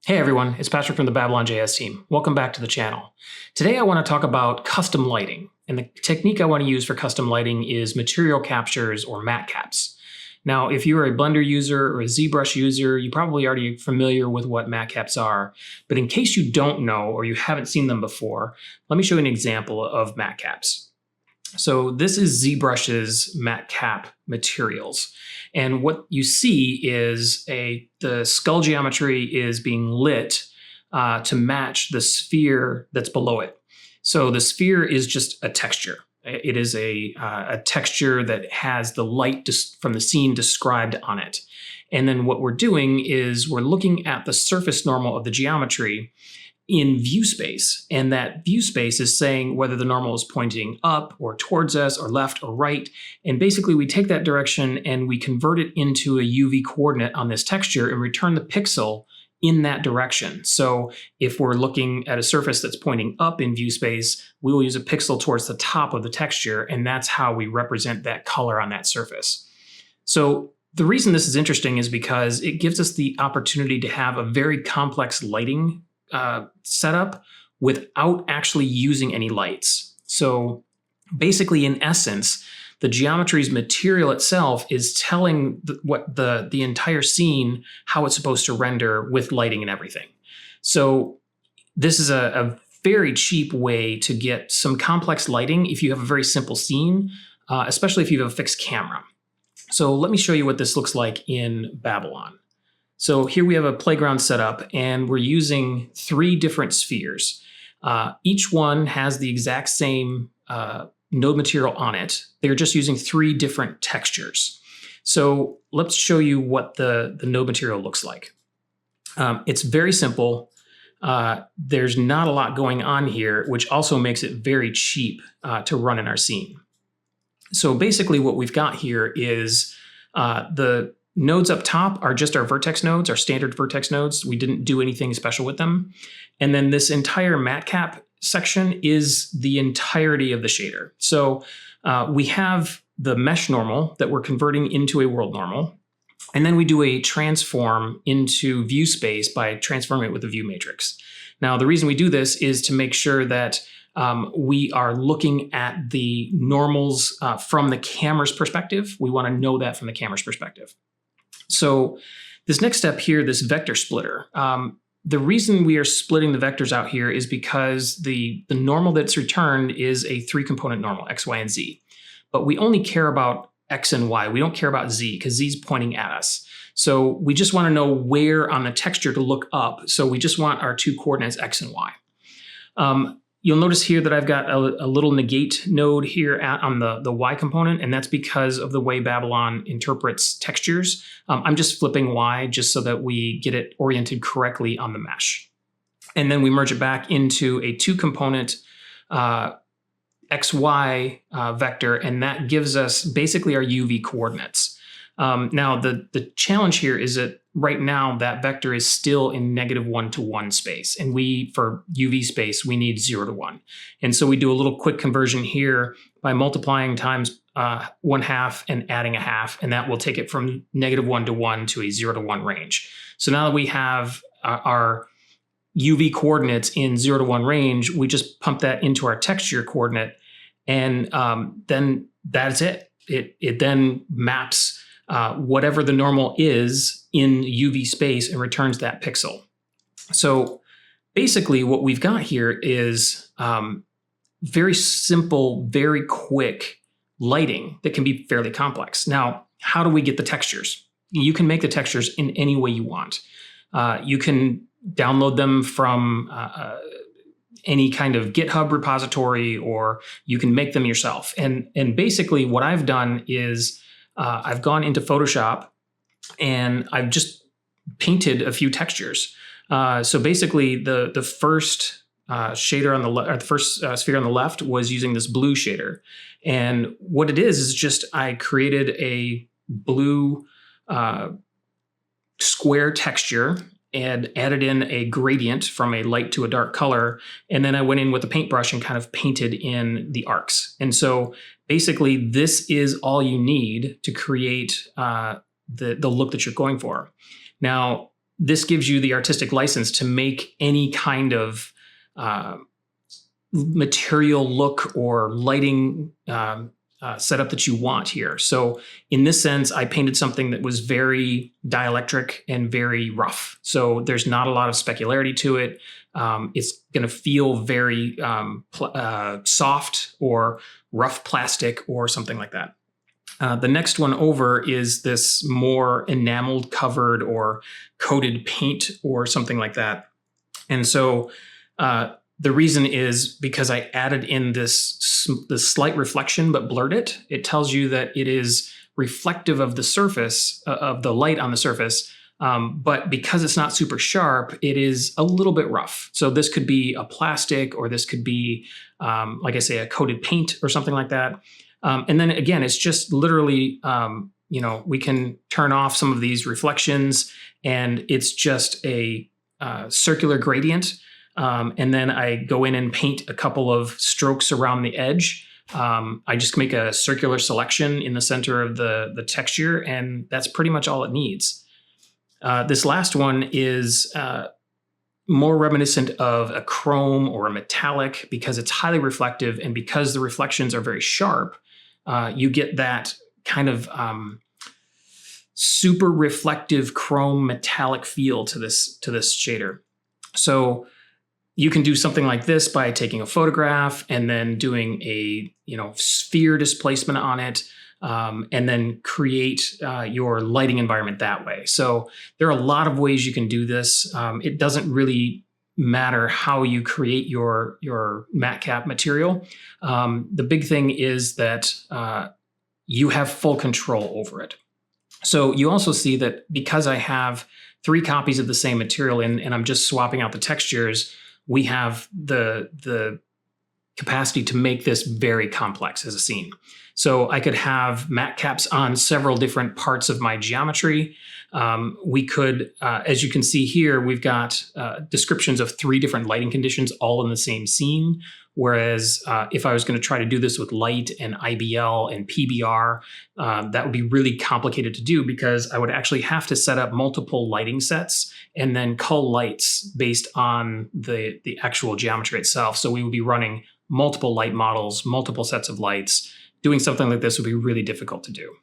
Hey everyone, it's Patrick from the Babylon.js team. Welcome back to the channel. Today I want to talk about custom lighting, and the technique I want to use for custom lighting is material captures or MatCaps. Now, if you're a Blender user or a ZBrush user, you're probably already familiar with what MatCaps are, but in case you don't know or you haven't seen them before, let me show you an example of MatCaps. So this is ZBrush's MatCap Materials. And what you see is the skull geometry is being lit to match the sphere that's below it. So the sphere is just a texture. It is a texture that has the light from the scene described on it. And then what we're doing is we're looking at the surface normal of the geometry in view space, and that view space is saying whether the normal is pointing up or towards us or left or right. And basically we take that direction and we convert it into a UV coordinate on this texture and return the pixel in that direction. So if we're looking at a surface that's pointing up in view space, we will use a pixel towards the top of the texture, and that's how we represent that color on that surface. So the reason this is interesting is because it gives us the opportunity to have a very complex lighting setup without actually using any lights. So basically, in essence, the geometry's material itself is telling the entire scene how it's supposed to render with lighting and everything. So this is a very cheap way to get some complex lighting if you have a very simple scene, especially if you have a fixed camera. So let me show you what this looks like in Babylon. So here we have a playground setup, and we're using 3 different spheres. Each one has the exact same node material on it. They're just using 3 different textures. So let's show you what the node material looks like. It's very simple. There's not a lot going on here, which also makes it very cheap to run in our scene. So basically what we've got here is the nodes up top are just our vertex nodes, our standard vertex nodes. We didn't do anything special with them. And then this entire MatCap section is the entirety of the shader. So we have the mesh normal that we're converting into a world normal. And then we do a transform into view space by transforming it with a view matrix. Now, the reason we do this is to make sure that we are looking at the normals from the camera's perspective. We want to know that from the camera's perspective. So this next step here, this vector splitter, the reason we are splitting the vectors out here is because the normal that's returned is a 3-component normal, X, Y, and Z. But we only care about X and Y. We don't care about Z because Z is pointing at us. So we just want to know where on the texture to look up. So we just want our 2 coordinates, X and Y. You'll notice here that I've got a little negate node here on the Y component, and that's because of the way Babylon interprets textures. I'm just flipping Y just so that we get it oriented correctly on the mesh. And then we merge it back into a 2-component XY vector, and that gives us basically our UV coordinates. Now, the challenge here is that right now that vector is still in -1 to 1 space, and for UV space, we need 0 to 1. And so we do a little quick conversion here by multiplying times 1/2 and adding 1/2, and that will take it from -1 to 1 to a 0 to 1 range. So now that we have our UV coordinates in 0 to 1 range, we just pump that into our texture coordinate, and then that's it. It then maps whatever the normal is in UV space and returns that pixel. So basically what we've got here is very simple, very quick lighting that can be fairly complex. Now, how do we get the textures? You can make the textures in any way you want. You can download them from any kind of GitHub repository, or you can make them yourself. And basically what I've done is I've gone into Photoshop and I've just painted a few textures. So basically, the first shader on the first sphere on the left was using this blue shader, and what it is just I created a blue square texture and added in a gradient from a light to a dark color. And then I went in with a paintbrush and kind of painted in the arcs. And so basically this is all you need to create the look that you're going for. Now, this gives you the artistic license to make any kind of material look or lighting setup that you want here. So in this sense, I painted something that was very dielectric and very rough. So there's not a lot of specularity to it. It's going to feel very soft or rough plastic or something like that. The next one over is this more enameled covered or coated paint or something like that. And so the reason is because I added in this slight reflection but blurred it. It tells you that it is reflective of the surface, of the light on the surface, but because it's not super sharp, it is a little bit rough. So this could be a plastic, or this could be, like I say, a coated paint or something like that. And then again, it's just literally, we can turn off some of these reflections, and it's just a circular gradient. And then I go in and paint a couple of strokes around the edge. I just make a circular selection in the center of the texture, and that's pretty much all it needs. This last one is more reminiscent of a chrome or a metallic because it's highly reflective, and because the reflections are very sharp, you get that kind of super reflective chrome metallic feel to this shader. So you can do something like this by taking a photograph and then doing a sphere displacement on it, and then create your lighting environment that way. So there are a lot of ways you can do this. It doesn't really matter how you create your MatCap material. The big thing is that you have full control over it. So you also see that because I have 3 copies of the same material and I'm just swapping out the textures, we have the capacity to make this very complex as a scene. So I could have MatCaps on several different parts of my geometry. We could, as you can see here, we've got descriptions of 3 different lighting conditions all in the same scene. Whereas if I was going to try to do this with light and IBL and PBR, that would be really complicated to do because I would actually have to set up multiple lighting sets and then cull lights based on the actual geometry itself. So we would be running multiple light models, multiple sets of lights. Doing something like this would be really difficult to do.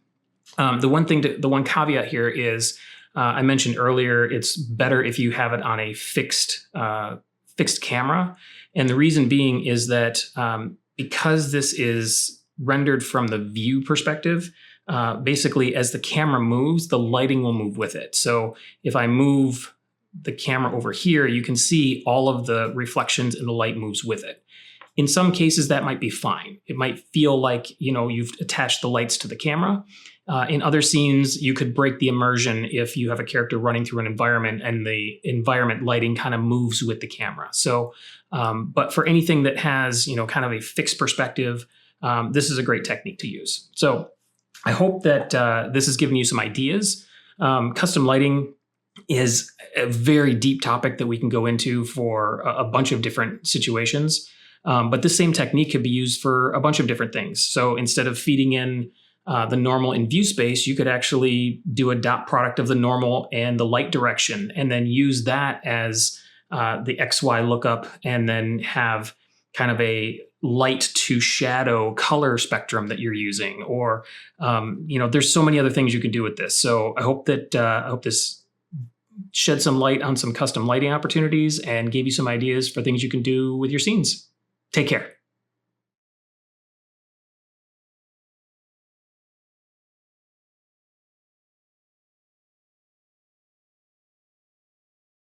The one caveat here is I mentioned earlier, it's better if you have it on a fixed camera. And the reason being is that because this is rendered from the view perspective, basically as the camera moves, the lighting will move with it. So if I move the camera over here, you can see all of the reflections and the light moves with it. In some cases, that might be fine. It might feel like, you've attached the lights to the camera. In other scenes, you could break the immersion if you have a character running through an environment and the environment lighting kind of moves with the camera. So, but for anything that has, kind of a fixed perspective, this is a great technique to use. So I hope that this has given you some ideas. Custom lighting is a very deep topic that we can go into for a bunch of different situations. But this same technique could be used for a bunch of different things. So instead of feeding in the normal in view space, you could actually do a dot product of the normal and the light direction, and then use that as the XY lookup, and then have kind of a light to shadow color spectrum that you're using. Or, there's so many other things you can do with this. So I hope this shed some light on some custom lighting opportunities and gave you some ideas for things you can do with your scenes. Take care.